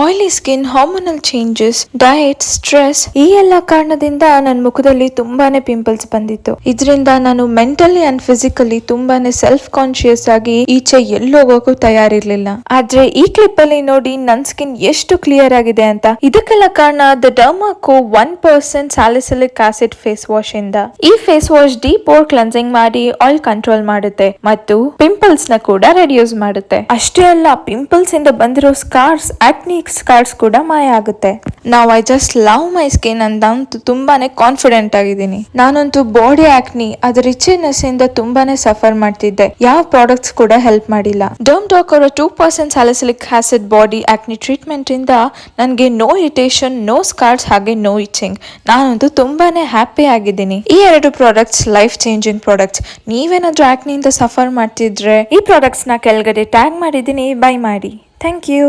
Oily skin, hormonal changes, diet, stress ಈ ಎಲ್ಲ ಕಾರಣದಿಂದ ನನ್ನ ಮುಖದಲ್ಲಿ ತುಂಬಾನೇ ಪಿಂಪಲ್ಸ್ ಬಂದಿತ್ತು. ಇದರಿಂದ ನಾನು ಮೆಂಟಲಿ ಅಂಡ್ ಫಿಸಿಕಲಿ ತುಂಬಾನೇ ಸೆಲ್ಫ್ ಕಾನ್ಶಿಯಸ್ ಆಗಿ ಈಚೆ ಎಲ್ಲೋಗೋಕು ತಯಾರಿರ್ಲಿಲ್ಲ. ಆದ್ರೆ ಈ ಕ್ಲಿಪ್ ಅಲ್ಲಿ ನೋಡಿ ನನ್ನ ಸ್ಕಿನ್ ಎಷ್ಟು ಕ್ಲಿಯರ್ ಆಗಿದೆ ಅಂತ. ಇದಕ್ಕೆಲ್ಲ ಕಾರಣ the Dermaco 1% salicylic acid face wash ಇಂದ. ಈ face wash deep pore cleansing ಮಾಡಿ ಆಯಿಲ್ ಕಂಟ್ರೋಲ್ ಮಾಡುತ್ತೆ ಮತ್ತು ಪಿಂಪಲ್ಸ್ ನ ಕೂಡ ರೆಡ್ಯೂಸ್ ಮಾಡುತ್ತೆ. ಅಷ್ಟೇ ಅಲ್ಲ, ಪಿಂಪಲ್ಸ್ ಇಂದ ಬಂದಿರೋ ಸ್ಕಾರ್ಸ್, ಆಕ್ನಿ ಸ್ಕಾರ್ಸ್ ಕೂಡ ಮಾಯ ಆಗುತ್ತೆ. ನಾವು I just love my skin ಅಂತ ತುಂಬಾನೇ ಕಾನ್ಫಿಡೆಂಟ್ ಆಗಿದ್ದೀನಿ. ನಾನಂತೂ ಬಾಡಿ ಆಕ್ನಿ ಅದರ ರಿಚ್ನೆಸ್ ಇಂದ ತುಂಬಾನೇ ಸಫರ್ ಮಾಡ್ತಿದ್ದೆ. ಯಾವ ಪ್ರಾಡಕ್ಟ್ಸ್ ಕೂಡ ಹೆಲ್ಪ್ ಮಾಡಿಲ್ಲ. ಡರ್ಮ್ಟಾಕ್ ಅವರ 2% ಸ್ಯಾಲಿಸಿಲಿಕ್ ಆಸಿಡ್ ಬಾಡಿ ಆಕ್ನಿ ಟ್ರೀಟ್ಮೆಂಟ್ ಇಂದ ನನಗೆ ನೋ ಇರಿಟೇಷನ್, ನೋ ಸ್ಕಾರ್ಸ್ ಹಾಗೆ ನೋ ಇಚಿಂಗ್. ನಾನಂತೂ ತುಂಬಾನೇ ಹ್ಯಾಪಿ ಆಗಿದ್ದೀನಿ. ಈ 2 ಪ್ರಾಡಕ್ಟ್ಸ್ ಲೈಫ್ ಚೇಂಜಿಂಗ್ ಪ್ರಾಡಕ್ಟ್ಸ್. ನೀವೇನಾದ್ರೂ ಆಕ್ನಿಯಿಂದ ಸಫರ್ ಮಾಡ್ತಿದ್ರೆ ಈ ಪ್ರಾಡಕ್ಟ್ಸ್ ನ ಕೆಳಗಡೆ ಟ್ಯಾಗ್ ಮಾಡಿದ್ದೀನಿ, ಬೈ ಮಾಡಿ. Thank you.